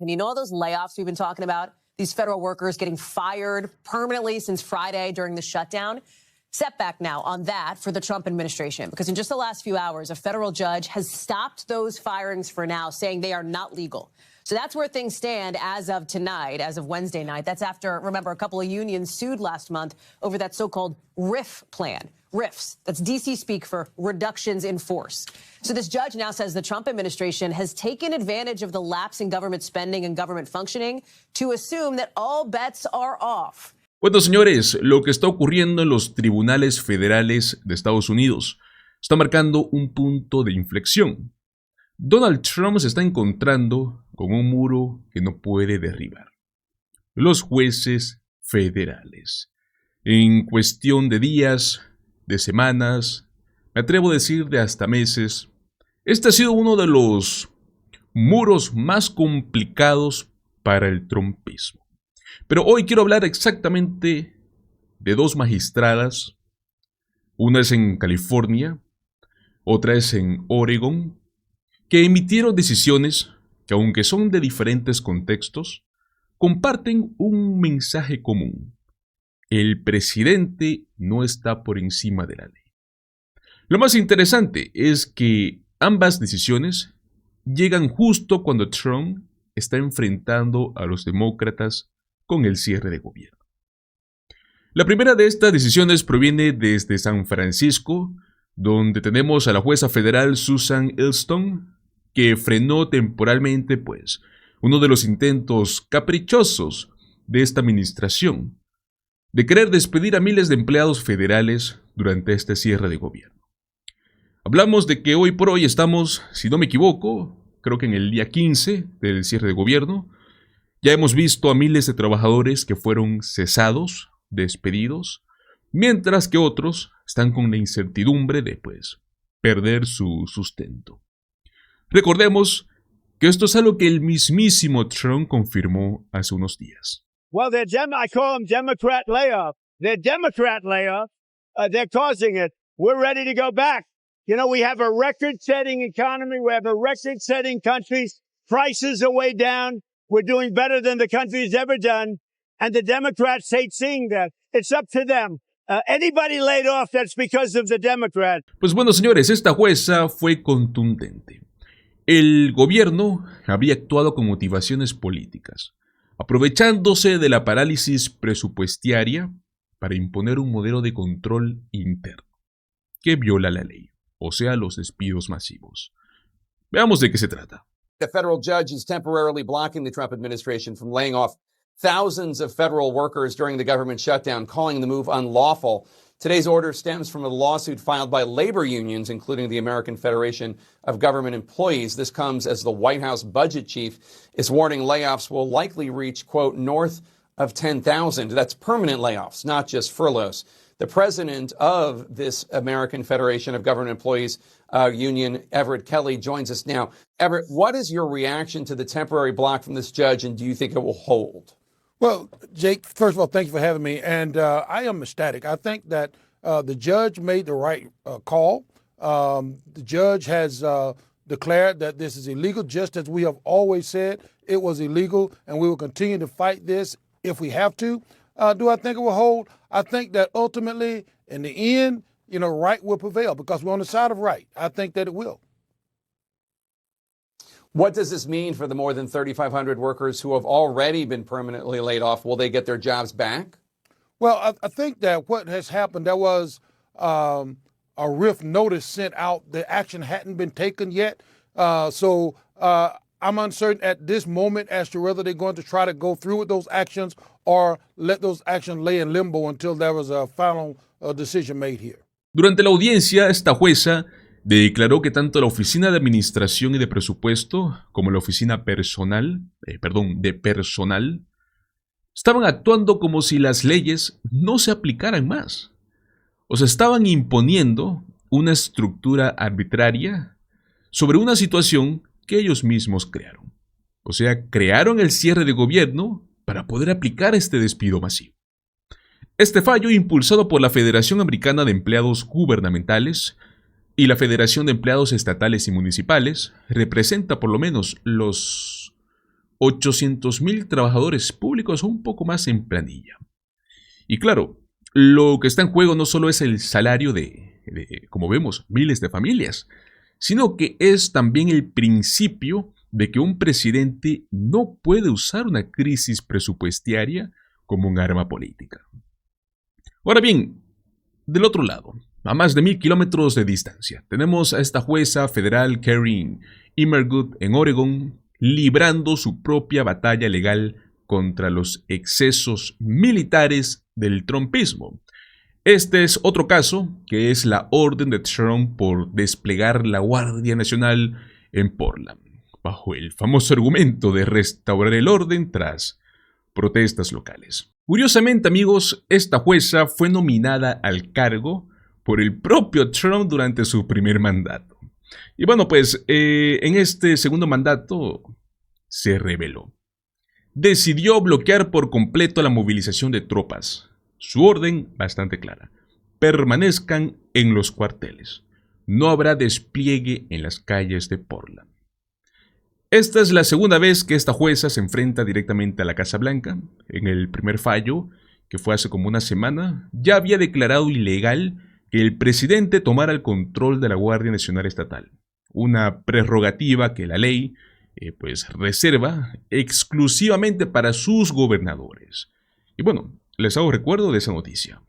And you know all those layoffs we've been talking about? These federal workers getting fired permanently since Friday during the shutdown? Setback now on that for the Trump administration, because in just the last few hours, a federal judge has stopped those firings for now, saying they are not legal. So that's where things stand as of tonight, as of Wednesday night. That's after, remember, a couple of unions sued last month over that so-called RIF plan. RIFs, that's DC speak for reductions in force. So this judge now says the Trump administration has taken advantage of the lapse in government spending and government functioning to assume that all bets are off. Bueno, señores, lo que está ocurriendo en los tribunales federales de Estados Unidos está marcando un punto de inflexión. Donald Trump se está encontrando con un muro que no puede derribar: los jueces federales. En cuestión de días, de semanas, me atrevo a decir de hasta meses, este ha sido uno de los muros más complicados para el trumpismo. Pero hoy quiero hablar exactamente de dos magistradas. Una es en California, otra es en Oregon, que emitieron decisiones que, aunque son de diferentes contextos, comparten un mensaje común: el presidente no está por encima de la ley. Lo más interesante es que ambas decisiones llegan justo cuando Trump está enfrentando a los demócratas con el cierre de gobierno. La primera de estas decisiones proviene desde San Francisco, donde tenemos a la jueza federal Susan Elston, que frenó temporalmente, uno de los intentos caprichosos de esta administración de querer despedir a miles de empleados federales durante este cierre de gobierno. Hablamos de que hoy por hoy estamos, si no me equivoco, creo que en el día 15 del cierre de gobierno. Ya hemos visto a miles de trabajadores que fueron cesados, despedidos, mientras que otros están con la incertidumbre de, perder su sustento. Recordemos que esto es algo que el mismísimo Trump confirmó hace unos días. Well, I call them Democrat layoffs. They're Democrat layoffs. They're causing it. We're ready to go back. You know, we have a record-setting economy. We have a record-setting country. Prices are way down. We're doing better than the country's ever done. And the Democrats hate seeing that. It's up to them. Anybody laid off, that's because of the Democrat. Pues bueno, señores, esta jueza fue contundente. El gobierno había actuado con motivaciones políticas, aprovechándose de la parálisis presupuestaria para imponer un modelo de control interno que viola la ley, o sea, los despidos masivos. Veamos de qué se trata. A federal judge is temporarily blocking the Trump administration from laying off thousands of federal workers during the government shutdown, calling the move unlawful. Today's order stems from a lawsuit filed by labor unions, including the American Federation of Government Employees. This comes as the White House budget chief is warning layoffs will likely reach, quote, north of 10,000. That's permanent layoffs, not just furloughs. The president of this American Federation of Government Employees union, Everett Kelly, joins us now. Everett, what is your reaction to the temporary block from this judge, and do you think it will hold? Well, Jake, first of all, thank you for having me. And I am ecstatic. I think that the judge made the right call. The judge has declared that this is illegal, just as we have always said it was illegal, and we will continue to fight this if we have to. Do I think it will hold? I think that ultimately, in the end, right will prevail because we're on the side of right. I think that it will. What does this mean for the more than 3,500 workers who have already been permanently laid off? Will they get their jobs back? Well, I think that what has happened, there was a RIF notice sent out. The action hadn't been taken yet. So I'm uncertain at this moment as to whether they're going to try to go through with those actions or let those actions lay in limbo until there was a final decision made here. Durante la audiencia, esta jueza declaró que tanto la Oficina de Administración y de Presupuesto como la Oficina de Personal estaban actuando como si las leyes no se aplicaran más. O sea, estaban imponiendo una estructura arbitraria sobre una situación que ellos mismos crearon. O sea, crearon el cierre de gobierno para poder aplicar este despido masivo. Este fallo, impulsado por la Federación Americana de Empleados Gubernamentales y la Federación de Empleados Estatales y Municipales, representa por lo menos los 800.000 trabajadores públicos o un poco más en planilla. Y claro, lo que está en juego no solo es el salario de, como vemos, miles de familias, sino que es también el principio de que un presidente no puede usar una crisis presupuestaria como un arma política. Ahora bien, del otro lado, a más de 1.000 kilómetros de distancia, tenemos a esta jueza federal Karen Immergut en Oregón librando su propia batalla legal contra los excesos militares del trumpismo. Este es otro caso, que es la orden de Trump por desplegar la Guardia Nacional en Portland, bajo el famoso argumento de restaurar el orden tras protestas locales. Curiosamente, amigos, esta jueza fue nominada al cargo por el propio Trump durante su primer mandato. Y bueno, pues en este segundo mandato se rebeló. Decidió bloquear por completo la movilización de tropas. Su orden, bastante clara: permanezcan en los cuarteles. No habrá despliegue en las calles de Portland. Esta es la segunda vez que esta jueza se enfrenta directamente a la Casa Blanca. En el primer fallo, que fue hace como una semana, ya había declarado ilegal que el presidente tomara el control de la Guardia Nacional Estatal, una prerrogativa que la ley reserva exclusivamente para sus gobernadores. Y bueno, les hago recuerdo de esa noticia.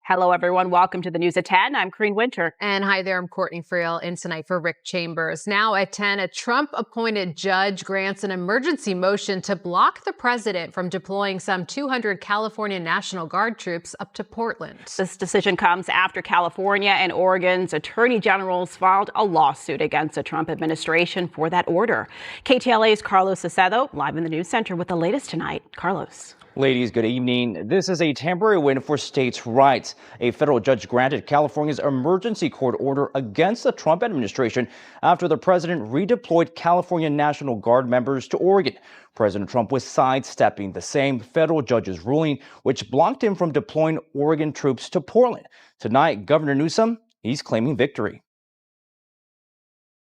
Hello, everyone. Welcome to the news at 10. I'm Kareen Winter. And hi there, I'm Courtney Friel, in tonight for Rick Chambers. Now at 10, a Trump-appointed judge grants an emergency motion to block the president from deploying some 200 California National Guard troops up to Portland. This decision comes after California and Oregon's attorney generals filed a lawsuit against the Trump administration for that order. KTLA's Carlos Acedo, live in the news center with the latest tonight. Carlos. Ladies, good evening. This is a temporary win for states' rights. A federal judge granted California's emergency court order against the Trump administration after the president redeployed California National Guard members to Oregon. President Trump was sidestepping the same federal judge's ruling, which blocked him from deploying Oregon troops to Portland. Tonight, Governor Newsom, he's claiming victory.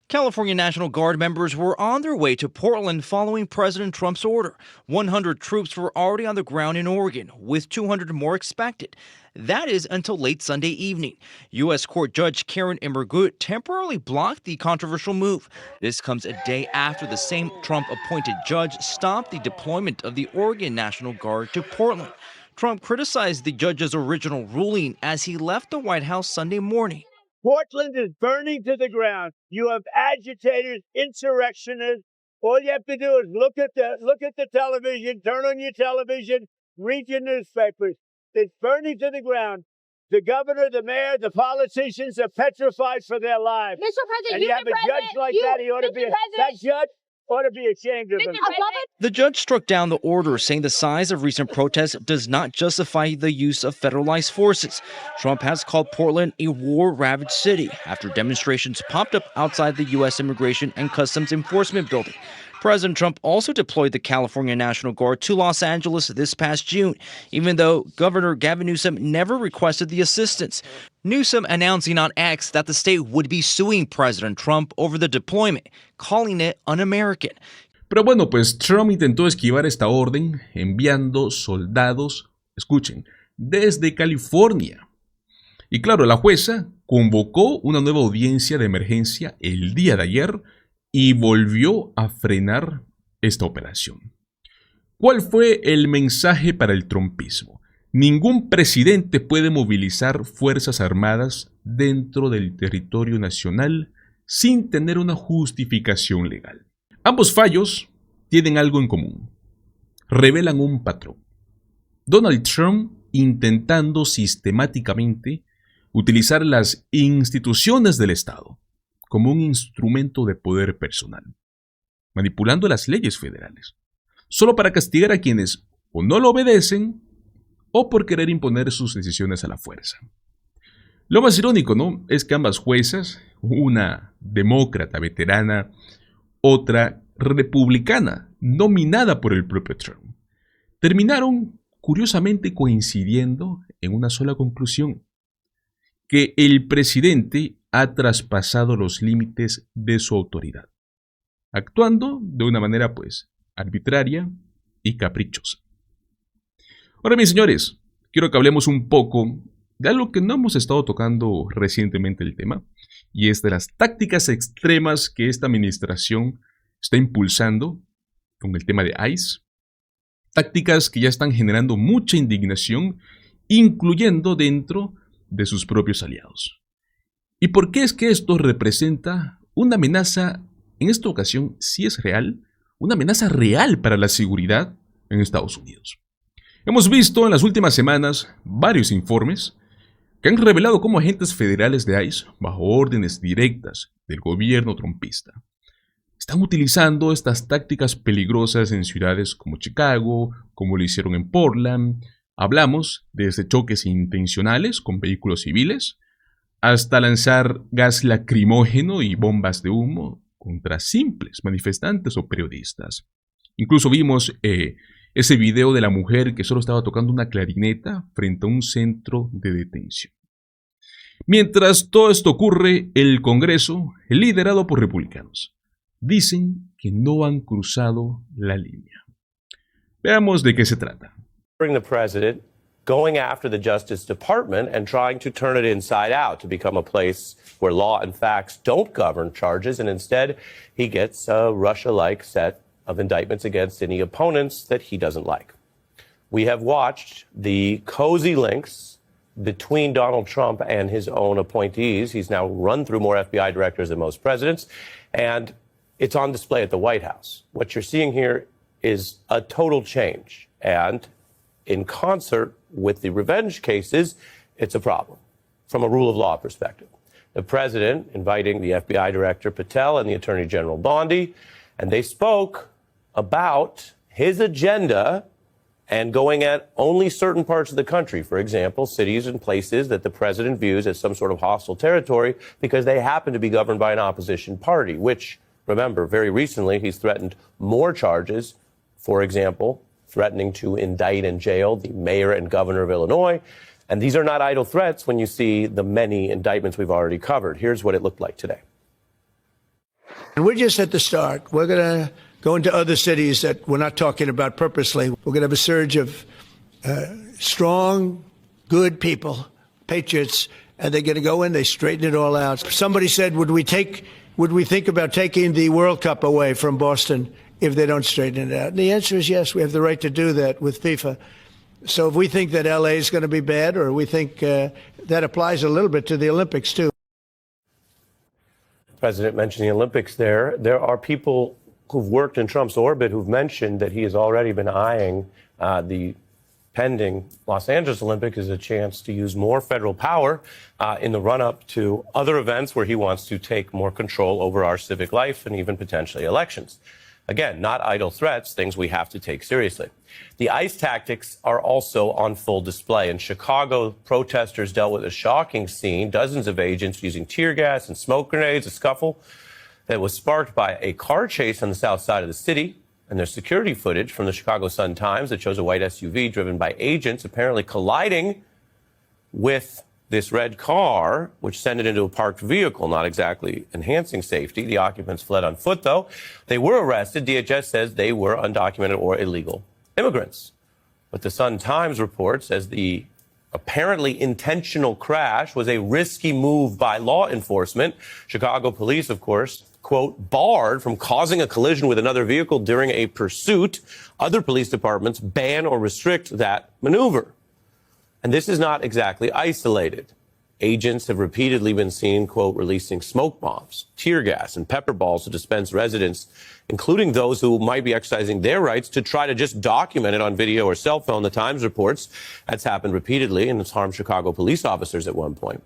California National Guard members were on their way to Portland following President Trump's order. 100 troops were already on the ground in Oregon, with 200 more expected. That is until late Sunday evening. U.S. Court Judge Karen Immergut temporarily blocked the controversial move. This comes a day after the same Trump-appointed judge stopped the deployment of the Oregon National Guard to Portland. Trump criticized the judge's original ruling as he left the White House Sunday morning. Portland is burning to the ground. You have agitators, insurrectionists. All you have to do is look at the television, turn on your television, read your newspapers. It's burning to the ground. The governor, the mayor, the politicians are petrified for their lives. Mr. President, And you have a judge like that, he ought to be that judge ought to be ashamed of himself. The judge struck down the order, saying the size of recent protests does not justify the use of federalized forces. Trump has called Portland a war-ravaged city after demonstrations popped up outside the U.S. Immigration and Customs Enforcement building. President Trump also deployed the California National Guard to Los Angeles this past June, even though Governor Gavin Newsom never requested the assistance. Newsom announcing on X that the state would be suing President Trump over the deployment, calling it un-American. Pero bueno, pues Trump intentó esquivar esta orden enviando soldados, escuchen, desde California. Y claro, la jueza convocó una nueva audiencia de emergencia el día de ayer y volvió a frenar esta operación. ¿Cuál fue el mensaje para el trumpismo? Ningún presidente puede movilizar fuerzas armadas dentro del territorio nacional sin tener una justificación legal. Ambos fallos tienen algo en común. Revelan un patrón. Donald Trump intentando sistemáticamente utilizar las instituciones del Estado como un instrumento de poder personal, manipulando las leyes federales, solo para castigar a quienes o no lo obedecen o por querer imponer sus decisiones a la fuerza. Lo más irónico, ¿no?, es que ambas juezas, una demócrata veterana, otra republicana nominada por el propio Trump, terminaron curiosamente coincidiendo en una sola conclusión: que el presidente ha traspasado los límites de su autoridad, actuando de una manera arbitraria y caprichosa. Ahora bien, señores, quiero que hablemos un poco de algo que no hemos estado tocando recientemente el tema, y es de las tácticas extremas que esta administración está impulsando con el tema de ICE. Tácticas que ya están generando mucha indignación, incluyendo dentro de sus propios aliados. ¿Y por qué es que esto representa una amenaza, en esta ocasión sí es real, una amenaza real para la seguridad en Estados Unidos? Hemos visto en las últimas semanas varios informes que han revelado cómo agentes federales de ICE, bajo órdenes directas del gobierno trumpista, están utilizando estas tácticas peligrosas en ciudades como Chicago, como lo hicieron en Portland. Hablamos desde choques intencionales con vehículos civiles, hasta lanzar gas lacrimógeno y bombas de humo contra simples manifestantes o periodistas. Incluso vimos ese video de la mujer que solo estaba tocando una clarineta frente a un centro de detención. Mientras todo esto ocurre, el Congreso, liderado por republicanos, dicen que no han cruzado la línea. Veamos de qué se trata. The president going after the Justice Department and trying to turn it inside out to become a place where law and facts don't govern charges, and instead he gets a Russia-like set of indictments against any opponents that he doesn't like. We have watched the cozy links between Donald Trump and his own appointees. He's now run through more FBI directors than most presidents, and it's on display at the White House. What you're seeing here is a total change, and in concert with the revenge cases, it's a problem from a rule of law perspective. The president inviting the FBI director Patel and the Attorney General Bondi, and they spoke about his agenda and going at only certain parts of the country, for example, cities and places that the president views as some sort of hostile territory because they happen to be governed by an opposition party, which, remember, very recently he's threatened more charges, for example, threatening to indict and jail the mayor and governor of Illinois. And these are not idle threats when you see the many indictments we've already covered. Here's what it looked like today. And we're just at the start. We're going to go into other cities that we're not talking about purposely. We're going to have a surge of strong, good people, patriots, and they're going to go in, they straighten it all out. Somebody said, would we think about taking the World Cup away from Boston if they don't straighten it out? And the answer is yes, we have the right to do that with FIFA. So if we think that LA is going to be bad, or we think that applies a little bit to the Olympics too. The president mentioned the Olympics there. There are people who've worked in Trump's orbit who've mentioned that he has already been eyeing the pending Los Angeles Olympics as a chance to use more federal power in the run-up to other events where he wants to take more control over our civic life and even potentially elections. Again, not idle threats, things we have to take seriously. The ICE tactics are also on full display. In Chicago, protesters dealt with a shocking scene, dozens of agents using tear gas and smoke grenades, a scuffle that was sparked by a car chase on the south side of the city. And there's security footage from the Chicago Sun-Times that shows a white SUV driven by agents apparently colliding with this red car, which sent it into a parked vehicle, not exactly enhancing safety. The occupants fled on foot, though. They were arrested. DHS says they were undocumented or illegal immigrants. But the Sun-Times report says the apparently intentional crash was a risky move by law enforcement. Chicago police, of course, quote, barred from causing a collision with another vehicle during a pursuit. Other police departments ban or restrict that maneuver. And this is not exactly isolated. Agents have repeatedly been seen, quote, releasing smoke bombs, tear gas, and pepper balls to dispense residents, including those who might be exercising their rights to try to just document it on video or cell phone. The Times reports that's happened repeatedly, and it's harmed Chicago police officers at one point.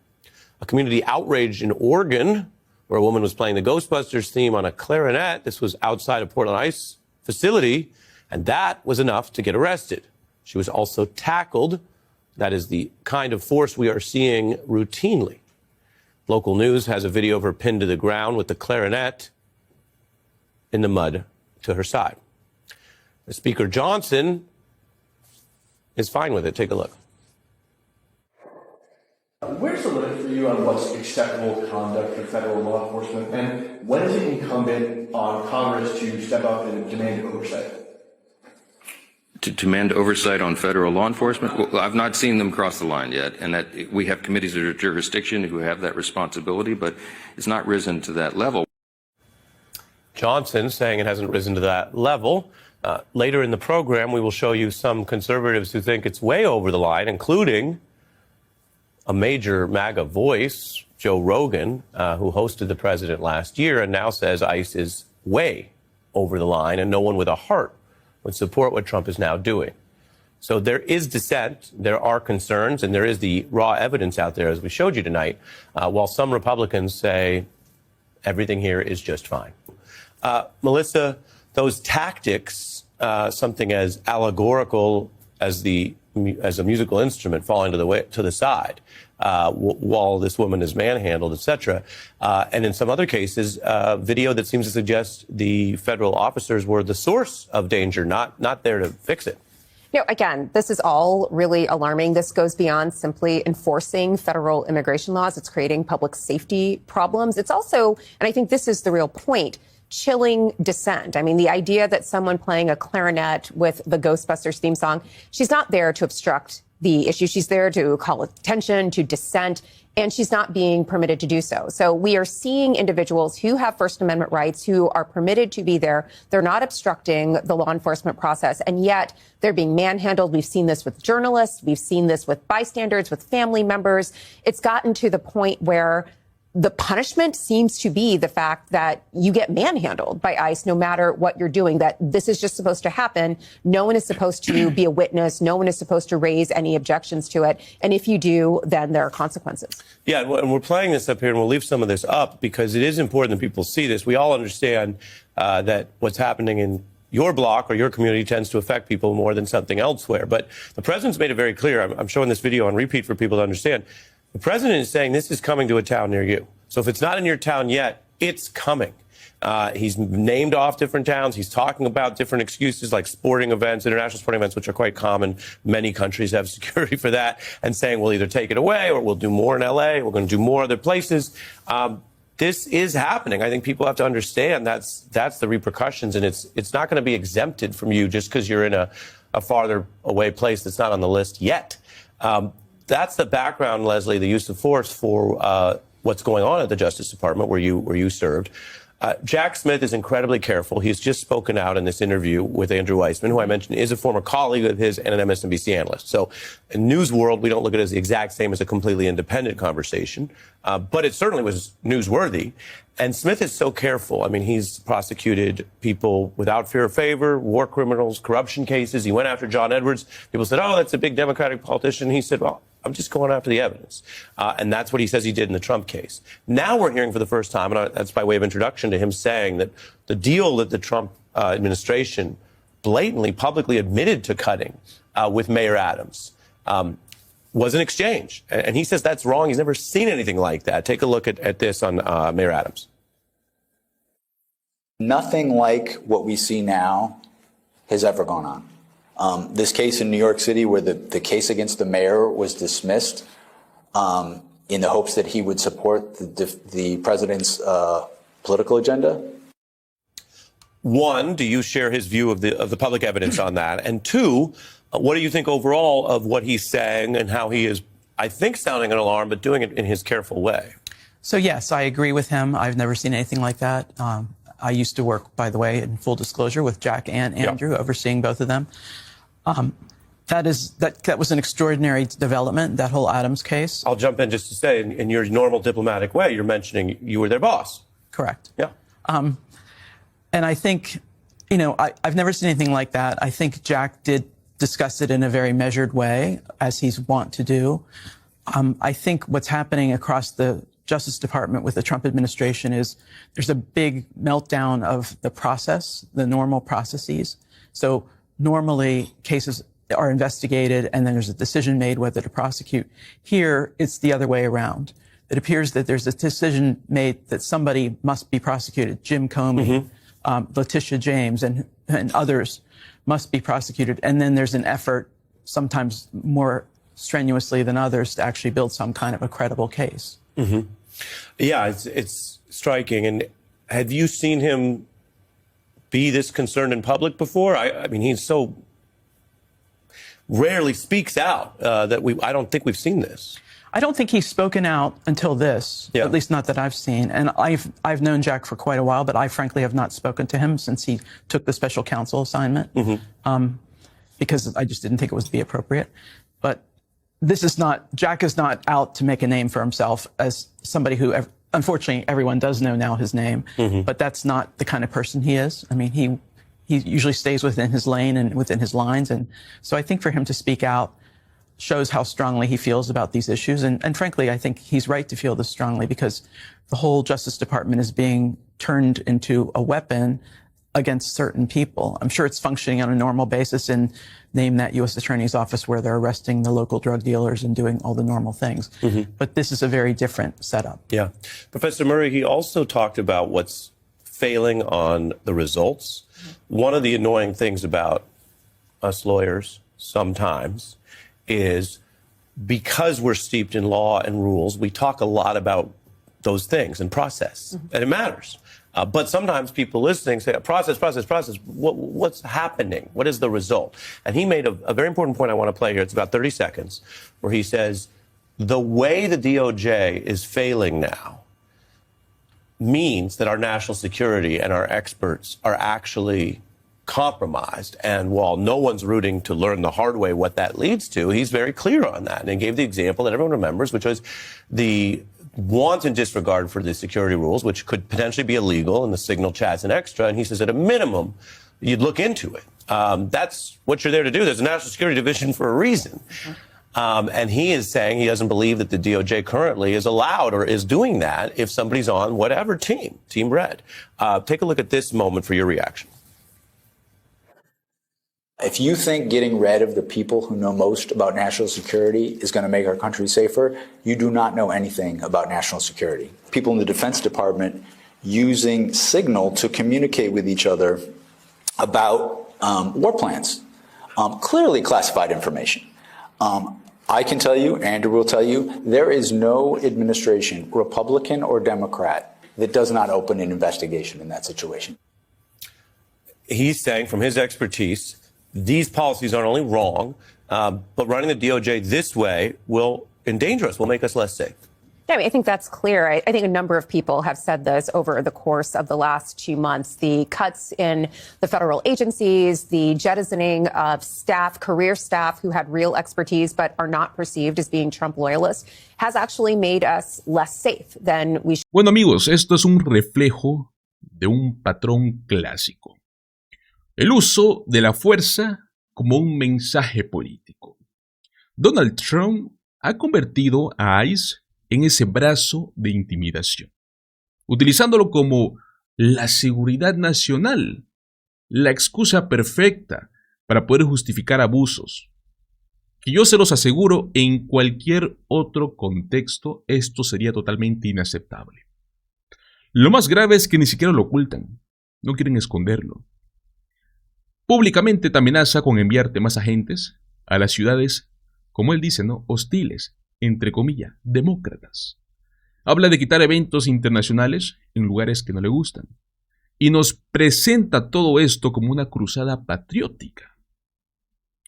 A community outrage in Oregon, where a woman was playing the Ghostbusters theme on a clarinet. This was outside a Portland ICE facility, and that was enough to get arrested. She was also tackled. That is the kind of force we are seeing routinely. Local news has a video of her pinned to the ground with the clarinet in the mud to her side. The Speaker Johnson is fine with it. Take a look. Where's the limit for view on what's acceptable conduct for federal law enforcement? And when is it incumbent on Congress to step up and demand oversight? To demand oversight on federal law enforcement? Well, I've not seen them cross the line yet, and that we have committees of jurisdiction who have that responsibility, but it's not risen to that level. Johnson saying it hasn't risen to that level. Later in the program, we will show you some conservatives who think it's way over the line, including a major MAGA voice, Joe Rogan, who hosted the president last year and now says ICE is way over the line and no one with a heart would support what Trump is now doing. So there is dissent, there are concerns, and there is the raw evidence out there, as we showed you tonight, while some Republicans say everything here is just fine. Melissa, those tactics, something as allegorical as a musical instrument falling to the side while this woman is manhandled, etc., and in some other cases, video that seems to suggest the federal officers were the source of danger, not there to fix it. You know, again, this is all really alarming. This goes beyond simply enforcing federal immigration laws. It's creating public safety problems. It's also, and I think this is the real point, chilling dissent. I mean, the idea that someone playing a clarinet with the Ghostbusters theme song, she's not there to obstruct the issue. She's there to call attention, to dissent, and she's not being permitted to do so. So we are seeing individuals who have First Amendment rights, who are permitted to be there. They're not obstructing the law enforcement process, and yet they're being manhandled. We've seen this with journalists. We've seen this with bystanders, with family members. It's gotten to the point where the punishment seems to be the fact that you get manhandled by ICE no matter what you're doing, that this is just supposed to happen. No one is supposed to be a witness. No one is supposed to raise any objections to it. And if you do, then there are consequences. Yeah, and we're playing this up here, and we'll leave some of this up because it is important that people see this. We all understand that what's happening in your block or your community tends to affect people more than something elsewhere. But the president's made it very clear. I'm showing this video on repeat for people to understand. The president is saying this is coming to a town near you. So if it's not in your town yet, it's coming. He's named off different towns. He's talking about different excuses like sporting events, international sporting events, which are quite common. Many countries have security for that, and saying we'll either take it away or we'll do more in L.A. We're going to do more other places. This is happening. I think people have to understand that's the repercussions, and it's not going to be exempted from you just because you're in a farther away place that's not on the list yet. That's the background, Leslie, the use of force for what's going on at the Justice Department where you served. Jack Smith is incredibly careful. He's just spoken out in this interview with Andrew Weissman, who I mentioned is a former colleague of his and an MSNBC analyst. So in news world, we don't look at it as the exact same as a completely independent conversation, but it certainly was newsworthy. And Smith is so careful. I mean, he's prosecuted people without fear or favor, war criminals, corruption cases. He went after John Edwards. People said, oh, that's a big Democratic politician. He said, well, I'm just going after the evidence. And that's what he says he did in the Trump case. Now we're hearing for the first time, and that's by way of introduction to him, saying that the deal that the Trump administration blatantly, publicly admitted to cutting with Mayor Adams was an exchange. And he says that's wrong. He's never seen anything like that. Take a look at this on Mayor Adams. Nothing like what we see now has ever gone on. This case in New York City where the case against the mayor was dismissed in the hopes that he would support the president's political agenda. One, do you share his view of the public evidence on that? And two, what do you think overall of what he's saying and how he is, I think, sounding an alarm, but doing it in his careful way? So, yes, I agree with him. I've never seen anything like that. I used to work, by the way, in full disclosure, with Jack and Andrew, overseeing both of them. That was an extraordinary development, that whole Adams case. I'll jump in just to say, in your normal diplomatic way, you're mentioning you were their boss. Correct. Yeah. And I think, I've never seen anything like that. I think Jack did discuss it in a very measured way, as he's wont to do. I think what's happening across the Justice Department with the Trump administration is there's a big meltdown of the process, the normal processes. So normally cases are investigated and then there's a decision made whether to prosecute. Here, it's the other way around. It appears that there's a decision made that somebody must be prosecuted. Jim Comey, Letitia James, and others must be prosecuted. And then there's an effort, sometimes more strenuously than others, to actually build some kind of a credible case. Mm-hmm. Yeah, it's striking. And have you seen him be this concerned in public before? I mean, he's so rarely speaks out that I don't think we've seen this. I don't think he's spoken out until this, at least not that I've seen. And I've known Jack for quite a while, but I frankly have not spoken to him since he took the special counsel assignment, because I just didn't think it was be appropriate. But Jack is not out to make a name for himself as somebody who, unfortunately, everyone does know now his name, but that's not the kind of person he is. I mean, he usually stays within his lane and within his lines. And so I think for him to speak out shows how strongly he feels about these issues. And frankly, I think he's right to feel this strongly because the whole Justice Department is being turned into a weapon against certain people. I'm sure it's functioning on a normal basis in name that U.S. Attorney's Office where they're arresting the local drug dealers and doing all the normal things. But this is a very different setup. Yeah. Professor Murray, he also talked about what's failing on the results. One of the annoying things about us lawyers sometimes is because we're steeped in law and rules, we talk a lot about those things and process, and it matters. But sometimes people listening say, process. What's happening? What is the result? And he made a very important point I want to play here. It's about 30 seconds, where he says, the way the DOJ is failing now means that our national security and our experts are actually compromised. And while no one's rooting to learn the hard way what that leads to, he's very clear on that. And he gave the example that everyone remembers, which was the wanton disregard for the security rules, which could potentially be illegal in the signal chats and extra. And he says, at a minimum, you'd look into it. That's what you're there to do. There's a national security division for a reason. And he is saying he doesn't believe that the DOJ currently is allowed or is doing that if somebody's on whatever team, Team Red. Take a look at this moment for your reaction. If you think getting rid of the people who know most about national security is going to make our country safer, you do not know anything about national security. People in the Defense Department using Signal to communicate with each other about war plans, clearly classified information. I can tell you, Andrew will tell you, there is no administration, Republican or Democrat, that does not open an investigation in that situation. He's saying from his expertise, these policies aren't only wrong, but running the DOJ this way will endanger us, will make us less safe. Yeah, I think that's clear. I think a number of people have said this over the course of the last 2 months. The cuts in the federal agencies, the jettisoning of staff, career staff who had real expertise but are not perceived as being Trump loyalists, has actually made us less safe than we should. Bueno, amigos, esto es un reflejo de un patrón clásico. El uso de la fuerza como un mensaje político. Donald Trump ha convertido a ICE en ese brazo de intimidación, utilizándolo como la seguridad nacional, la excusa perfecta para poder justificar abusos. Que yo se los aseguro, en cualquier otro contexto esto sería totalmente inaceptable. Lo más grave es que ni siquiera lo ocultan, no quieren esconderlo. Públicamente te amenaza con enviarte más agentes a las ciudades, como él dice, ¿no?, hostiles, entre comillas, demócratas. Habla de quitar eventos internacionales en lugares que no le gustan. Y nos presenta todo esto como una cruzada patriótica.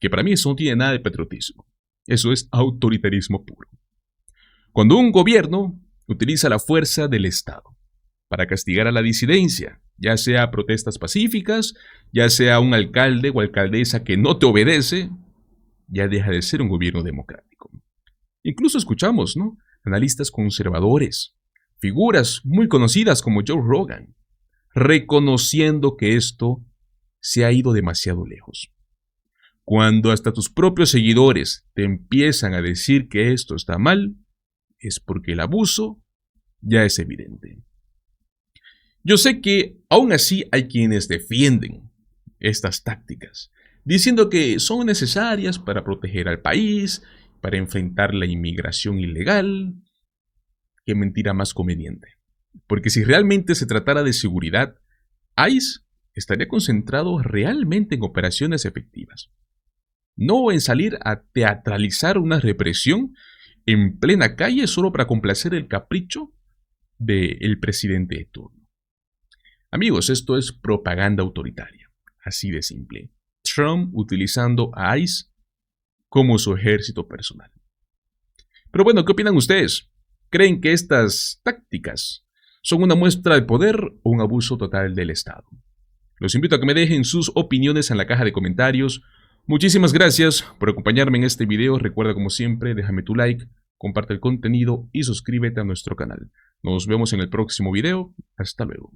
Que para mí eso no tiene nada de patriotismo. Eso es autoritarismo puro. Cuando un gobierno utiliza la fuerza del Estado para castigar a la disidencia, ya sea protestas pacíficas, ya sea un alcalde o alcaldesa que no te obedece, ya deja de ser un gobierno democrático. Incluso escuchamos, ¿no?, analistas conservadores, figuras muy conocidas como Joe Rogan, reconociendo que esto se ha ido demasiado lejos. Cuando hasta tus propios seguidores te empiezan a decir que esto está mal, es porque el abuso ya es evidente. Yo sé que aún así hay quienes defienden estas tácticas, diciendo que son necesarias para proteger al país, para enfrentar la inmigración ilegal. Qué mentira más conveniente. Porque si realmente se tratara de seguridad, ICE estaría concentrado realmente en operaciones efectivas, no en salir a teatralizar una represión en plena calle solo para complacer el capricho del presidente de turno. Amigos, esto es propaganda autoritaria, así de simple. Trump utilizando a ICE como su ejército personal. Pero bueno, ¿qué opinan ustedes? ¿Creen que estas tácticas son una muestra de poder o un abuso total del Estado? Los invito a que me dejen sus opiniones en la caja de comentarios. Muchísimas gracias por acompañarme en este video. Recuerda, como siempre, déjame tu like, comparte el contenido y suscríbete a nuestro canal. Nos vemos en el próximo video. Hasta luego.